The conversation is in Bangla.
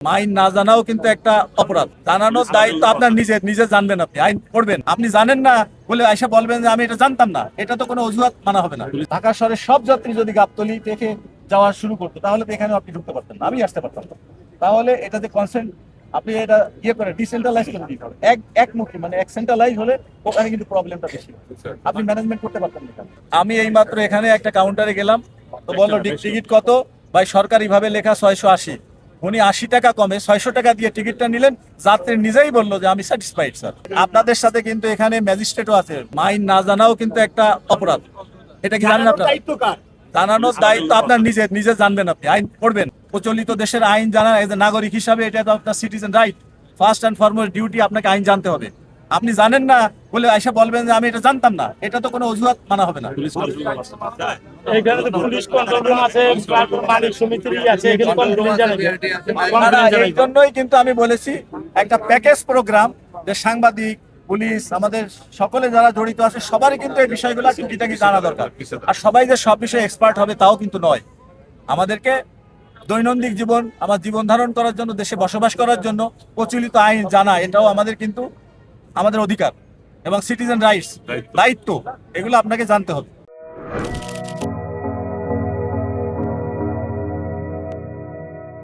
আইন না জানাও কিন্তু একটা অপরাধ। জানানোর দায়িত্ব আপনার নিজে জানবেন, আপনি আইন পড়বেন। আপনি জানেন না বলে আইসা বলবেন যে আমি এটা জানতাম না, এটা তো কোনো অজুহাত মানা হবে না। ঢাকা শহরের সব যাত্রী যদি গাবতলী থেকে যাওয়া শুরু করতো তাহলে তো এখানেও আপনি ঢুকতে পারতেন না, আমি আসতে পারতাম না। তাহলে এটা যে কনসেন্ট আপনি এটা করে ডিসেন্ট্রালাইজ করে দিতে হবে। একমুখী মানে এক সেন্ট্রালাইজ হলে ওখানে কিন্তু প্রবলেমটা বেশি, আপনি ম্যানেজমেন্ট করতে পারতেন না। আমি এইমাত্র এখানে একটা কাউন্টারে গেলাম, তো বললো টিকিট কত ভাই, সরকারি ভাবে লেখা 680। উনি 80 টাকা কমে 600 টাকা দিয়ে টিকিটটা নিলেন। যাত্রী নিজেই বললো যে আমি স্যাটিসফাইড স্যার। আপনাদের সাথে কিন্তু এখানে ম্যাজিস্ট্রেটও আছে। আইন না জানাও কিন্তু একটা অপরাধ। এটা কি জানেন আপনারা? জানানোর দায়িত্ব আপনার নিজে জানবেন, আপনি আইন পড়বেন। প্রচলিত দেশের আইন জানা এজ এ নাগরিক হিসাবে এটা তো আপনার citizen right. First and foremost duty, আপনাকে আইন জানতে হবে। আপনি জানেন না বলে আইসা বলবেন যে আমি এটা জানতাম না, এটা তো কোনো অজুহাত মানা হবে না। এইখানে তো পুলিশ কন্ট্রোল রুম আছে, মালিক সমিতি আছে, এখানে কন্ট্রোল এই জন্যই কিন্তু আমি বলেছি একটা প্যাকেজ প্রোগ্রাম, যে সাংবাদিক, পুলিশ, আমাদের সকলে যারা জড়িত আছে সবারই কিন্তু এই বিষয়গুলো টুকিটাকি জানা দরকার। আর সবাই যে সব বিষয়ে এক্সপার্ট হবে তাও কিন্তু নয়। আমাদেরকে দৈনন্দিন জীবন, আমার জীবন ধারণ করার জন্য, দেশে বসবাস করার জন্য প্রচলিত আইন জানা, এটাও আমাদের কিন্তু আমাদের অধিকার এবং সিটিজেন রাইটস, দায়িত্ব, এগুলো আপনাকে জানতে হবে।